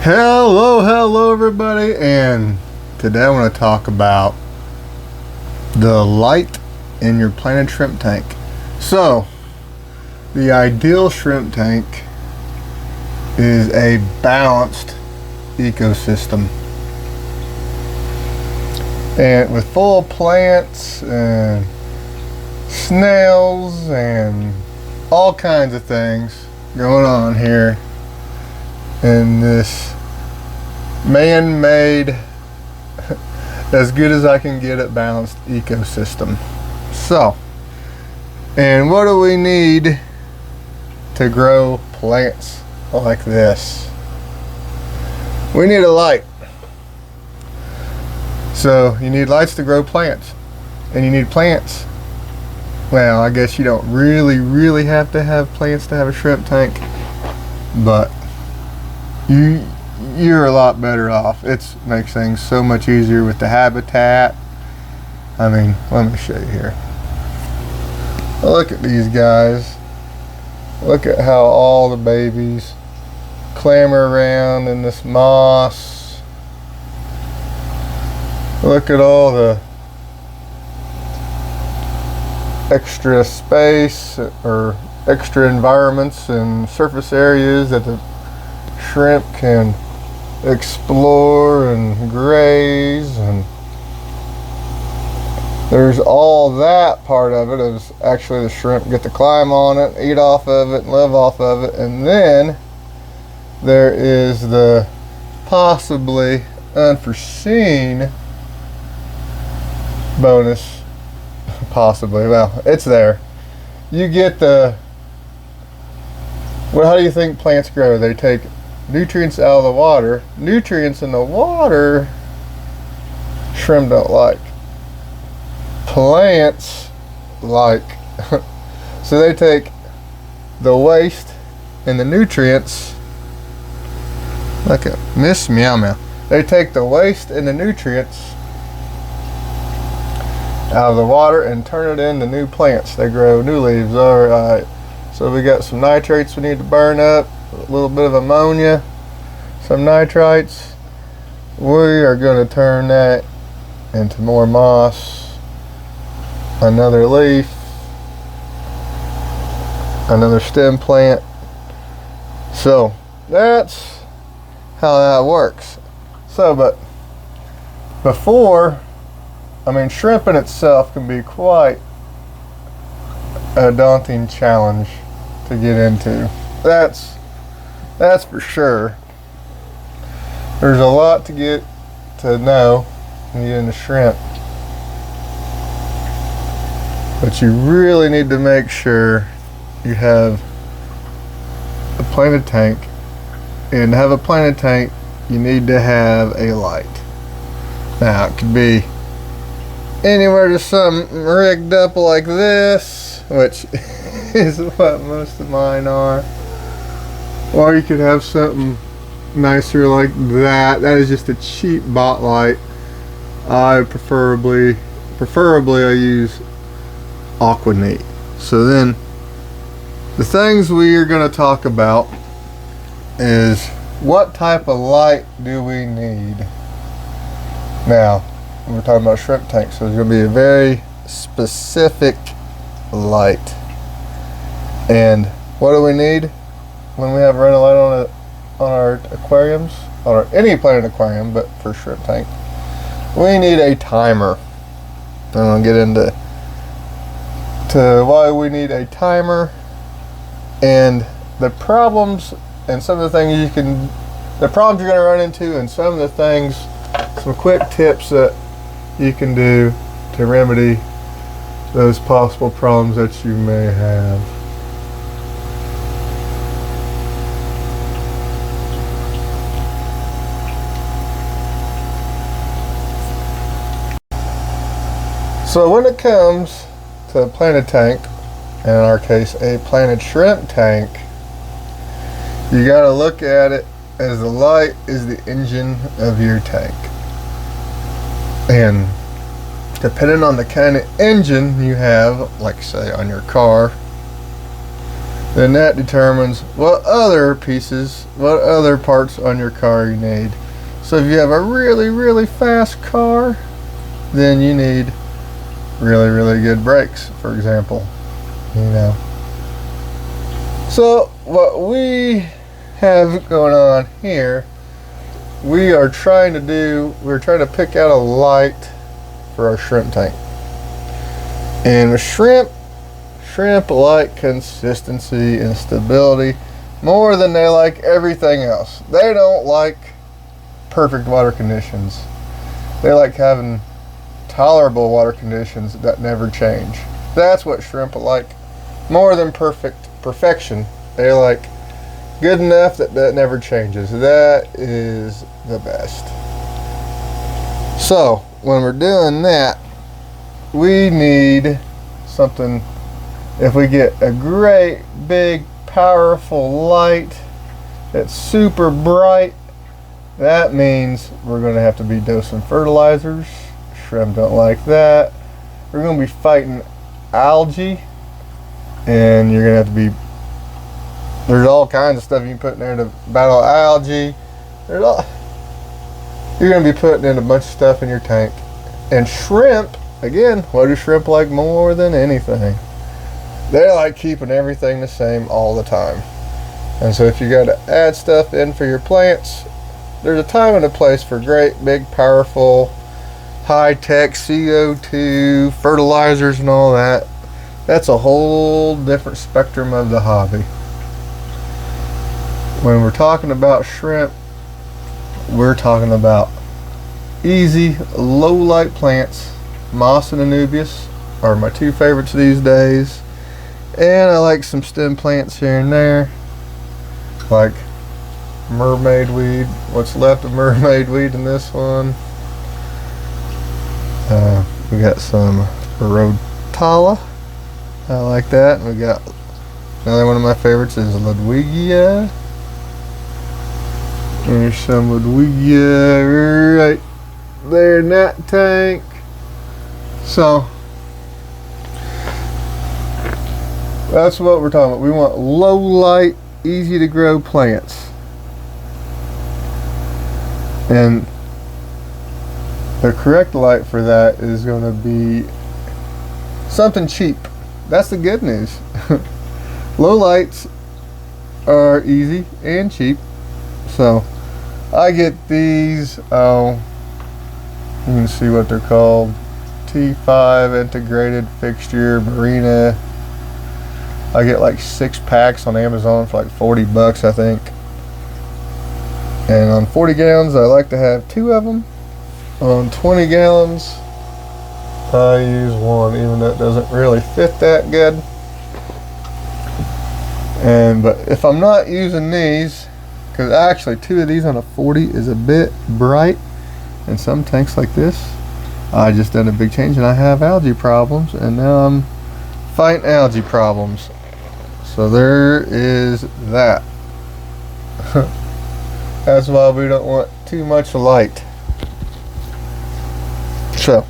Hello everybody, and today I want to talk about the light in your planted shrimp tank. So, the ideal shrimp tank is a balanced ecosystem, and with full plants and snails and all kinds of things going on here in this man-made, as good as I can get it, balanced ecosystem. So, and what do we need to grow plants like this? We need a light. So you need lights to grow plants, and you need plants. Well, I guess you don't really have to have plants to have a shrimp tank, but you're a lot better off. It makes things so much easier with the habitat. I mean, let me show you here. Look at these guys. Look at how all the babies clamber around in this moss. Look at all the extra space or extra environments and surface areas that the shrimp can explore and graze, and there's all that part of it is actually the shrimp get to climb on it, eat off of it, and live off of it. And then there is the possibly unforeseen bonus, possibly, well, it's there. You get the, well, how do you think plants grow? They take nutrients out of the water. Nutrients in the water, shrimp don't like. Plants like. So they take the waste and the nutrients. Look at Miss Meow Meow. They take the waste and the nutrients out of the water and turn it into new plants. They grow new leaves. Alright. So we got some nitrates we need to burn up. A little bit of ammonia, some nitrites. We are going to turn that into more moss, another leaf, another stem plant. So that's how that works. So, but before, I mean, shrimp in itself can be quite a daunting challenge to get into. That's for sure. There's a lot to get to know when you get into shrimp. But you really need to make sure you have a planted tank. And to have a planted tank, you need to have a light. Now, it could be anywhere to something rigged up like this, which is what most of mine are. Or you could have something nicer like that. That is just a cheap bot light. I preferably I use Aquaneat. So then the things we are going to talk about is what type of light do we need. Now, we're talking about shrimp tanks, so it's going to be a very specific light. And what do we need when we have running light on our aquariums, or any planted aquarium, but for shrimp tank? We need a timer. I'm going to get into why we need a timer and the problems and some of the things the problems you're going to run into, and some of the things, some quick tips that you can do to remedy those possible problems that you may have. So when it comes to a planted tank, and in our case a planted shrimp tank, you got to look at it as the light is the engine of your tank. And depending on the kind of engine you have, like say on your car, then that determines what other pieces, what other parts on your car you need. So if you have a really fast car, then you need really good brakes, for example. So what we have going on here, we're trying to pick out a light for our shrimp tank. And with shrimp like consistency and stability more than they like everything else. They don't like perfect water conditions. They like having tolerable water conditions that never change. That's what shrimp like more than perfection. They like good enough that never changes. That is the best. So when we're doing that, we need something. If we get a great big powerful light that's super bright, that means we're going to have to be dosing fertilizers. Shrimp don't like that. We're going to be fighting algae, and you're going to have to be, there's all kinds of stuff you can put in there to battle algae. You're going to be putting in a bunch of stuff in your tank. And shrimp, again, what do shrimp like more than anything? They like keeping everything the same all the time. And so if you got to add stuff in for your plants, there's a time and a place for great big powerful high-tech CO2 fertilizers and all that. That's a whole different spectrum of the hobby. When we're talking about shrimp, we're talking about easy low light plants. Moss and Anubias are my two favorites these days. And I like some stem plants here and there, like mermaid weed, what's left of mermaid weed in this one. We got some rotala, I like that. And we got another one of my favorites is Ludwigia. There's some Ludwigia right there in that tank. So that's what we're talking about. We want low light, easy to grow plants. And the correct light for that is going to be something cheap. That's the good news. Low lights are easy and cheap. So I get these, you can see what they're called, T5 integrated fixture marina. I get like 6 packs on Amazon for like $40, I think. And on 40 gallons, I like to have 2 of them. On 20 gallons, I use 1, even though it doesn't really fit that good. But if I'm not using these, because actually 2 of these on a 40 is a bit bright, and some tanks like this, I just done a big change and I have algae problems, and now I'm fighting algae problems. So there is that. That's why we don't want too much light. So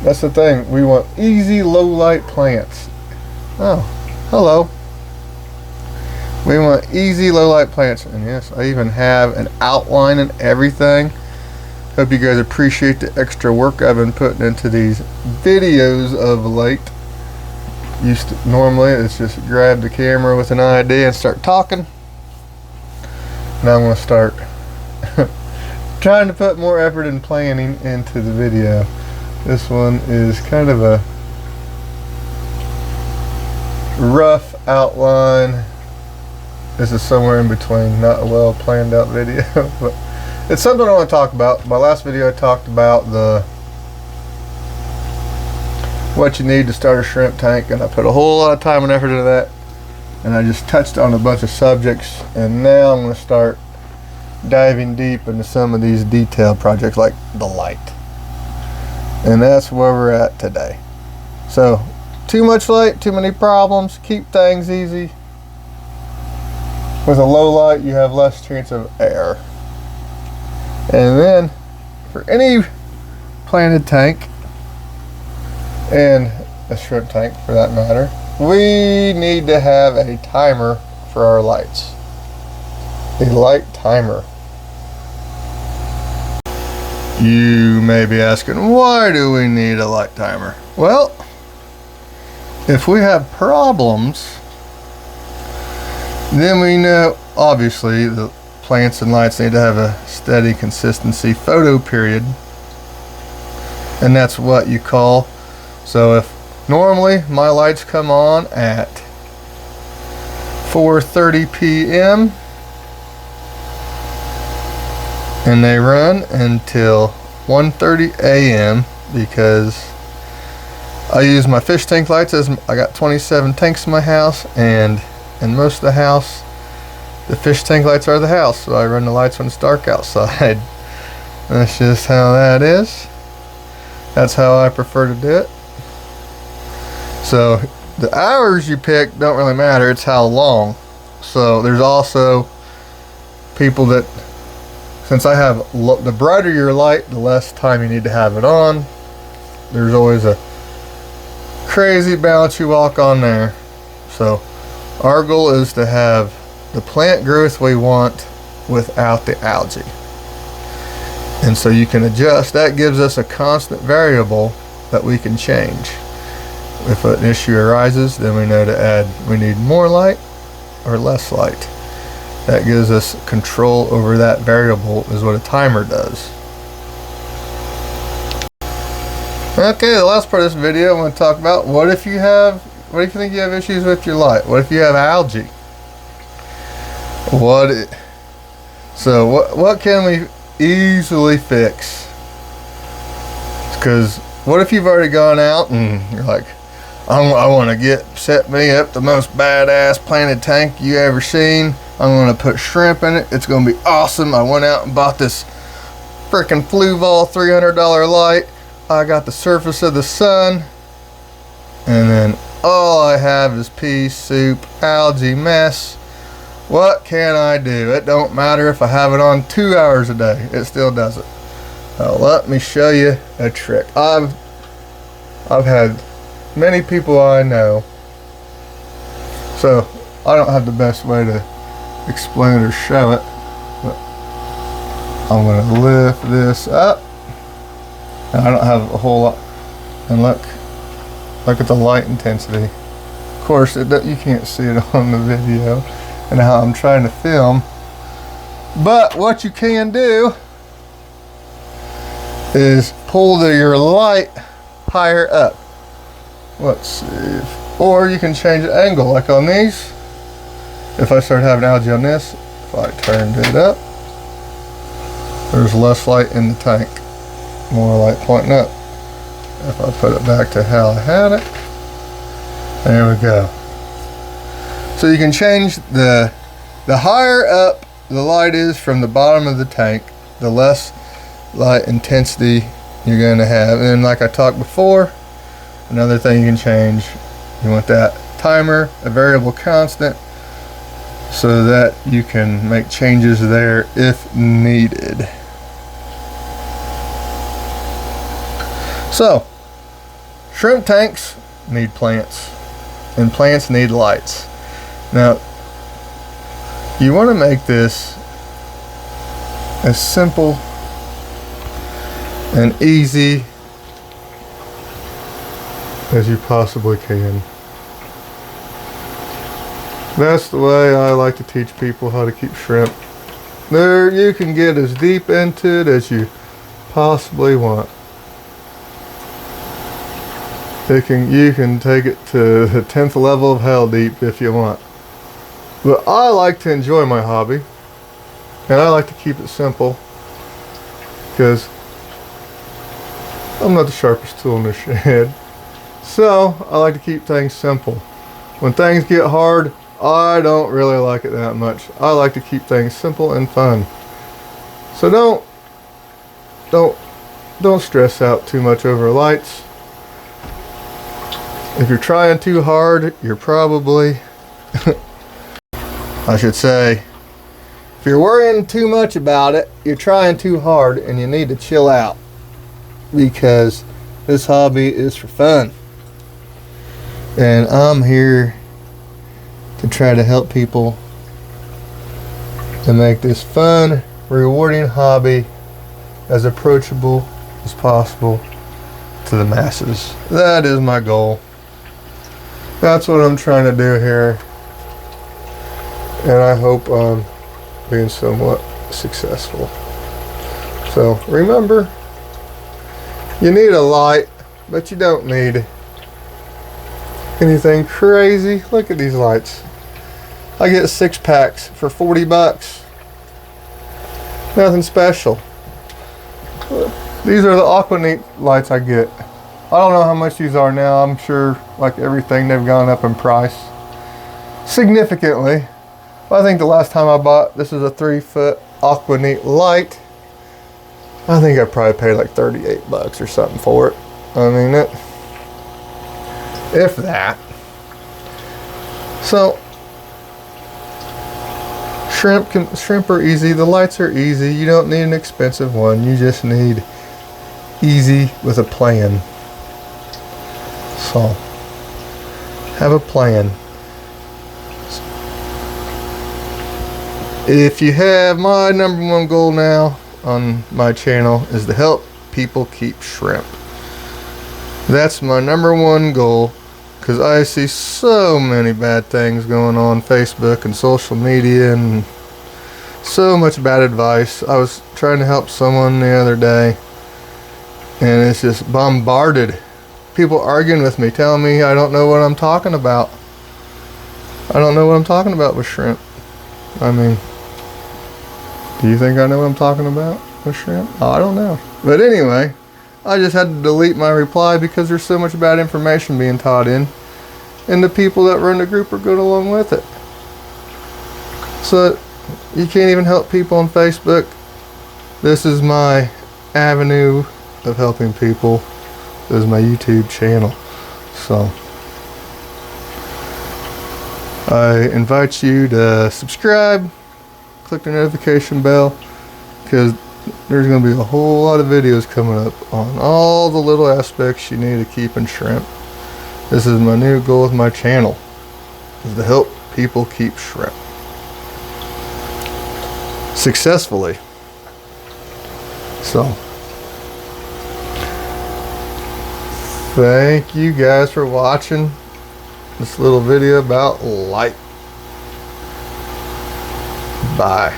that's the thing. We want easy low light plants. Oh, hello. We want easy low light plants. And yes, I even have an outline and everything. Hope you guys appreciate the extra work I've been putting into these videos of late. Normally it's just grab the camera with an idea and start talking. Now I'm going to start trying to put more effort and planning into the video. This one is kind of a rough outline. This is somewhere in between, not a well planned out video, but it's something I want to talk about. My last video I talked about what you need to start a shrimp tank, and I put a whole lot of time and effort into that, and I just touched on a bunch of subjects, and now I'm going to start diving deep into some of these detailed projects like the light, and that's where we're at today. So too much light, too many problems. Keep things easy. With a low light you have less chance of error. And then for any planted tank, and a shrimp tank for that matter, we need to have a timer for our lights. A light timer. You may be asking, why do we need a light timer? Well, if we have problems, then we know, obviously, the plants and lights need to have a steady consistency photo period. And that's what you call. So if normally my lights come on at 4:30 p.m. and they run until 1:30 a.m. because I use my fish tank lights. As I got 27 tanks in my house, and in most of the house, the fish tank lights are the house, so I run the lights when it's dark outside. That's just how that is. That's how I prefer to do it. So the hours you pick don't really matter, it's how long. So there's also people that, since I have the brighter your light, the less time you need to have it on. There's always a crazy balance you walk on there. So our goal is to have the plant growth we want without the algae. And so you can adjust. That gives us a constant variable that we can change. If an issue arises, then we know to add, we need more light or less light. That gives us control over that variable, is what a timer does. Okay, the last part of this video I want to talk about, what if you think you have issues with your light? What if you have algae? What can we easily fix? Because what if you've already gone out and you're like, I want to set me up the most badass planted tank you ever seen. I'm going to put shrimp in it. It's going to be awesome. I went out and bought this freaking Fluval $300 light. I got the surface of the sun, and then all I have is pea soup, algae mess. What can I do? It don't matter if I have it on 2 hours a day. It still does it. Let me show you a trick. I've had many people I know, so I don't have the best way to explain it or show it, but I'm going to lift this up. And I don't have a whole lot, and look at the light intensity. Of course, you can't see it on the video and how I'm trying to film, but what you can do is pull your light higher up. Let's see, or you can change the angle, like on these. If I start having algae on this, if I turned it up, there's less light in the tank, more light pointing up. If I put it back to how I had it, there we go. So you can change the higher up the light is from the bottom of the tank, the less light intensity you're going to have. And then, like I talked before, another thing you can change, you want that timer, a variable constant, so that you can make changes there if needed. So, shrimp tanks need plants, and plants need lights. Now, you want to make this as simple and easy as you possibly can. That's the way I like to teach people how to keep shrimp. There, you can get as deep into it as you possibly want. You can take it to the 10th level of hell deep if you want. But I like to enjoy my hobby, and I like to keep it simple, because I'm not the sharpest tool in the shed. So I like to keep things simple. When things get hard, I don't really like it that much. I like to keep things simple and fun. So don't stress out too much over lights. If you're trying too hard, you're probably I should say, if you're worrying too much about it, you're trying too hard, and you need to chill out, because this hobby is for fun. And I'm here to try to help people to make this fun, rewarding hobby as approachable as possible to the masses. That is my goal. That's what I'm trying to do here. And I hope I'm being somewhat successful. So remember, you need a light, but you don't need anything crazy. Look at these lights. I get 6 packs for 40 bucks. Nothing special. These are the Aquaneat lights I get. I don't know how much these are now. I'm sure, like everything, they've gone up in price significantly. But I think the last time I bought, this is a 3-foot Aquaneat light, I think I probably paid like 38 bucks or something for it. I mean, if that. So shrimp are easy. The lights are easy. You don't need an expensive one. You just need easy with a plan. So have a plan. If you have, my number one goal now on my channel is to help people keep shrimp. That's my number one goal, because I see so many bad things going on Facebook and social media, and so much bad advice. I was trying to help someone the other day, and it's just bombarded. People arguing with me, telling me I don't know what I'm talking about. I don't know what I'm talking about with shrimp. I mean, do you think I know what I'm talking about with shrimp? Oh, I don't know. But anyway, I just had to delete my reply because there's so much bad information being taught in, and the people that run the group are good along with it. So you can't even help people on Facebook. This is my avenue of helping people. This is my YouTube channel. So I invite you to subscribe, click the notification bell, because there's going to be a whole lot of videos coming up on all the little aspects you need to keeping shrimp. This is my new goal with my channel, is to help people keep shrimp successfully. So thank you guys for watching this little video about light. Bye.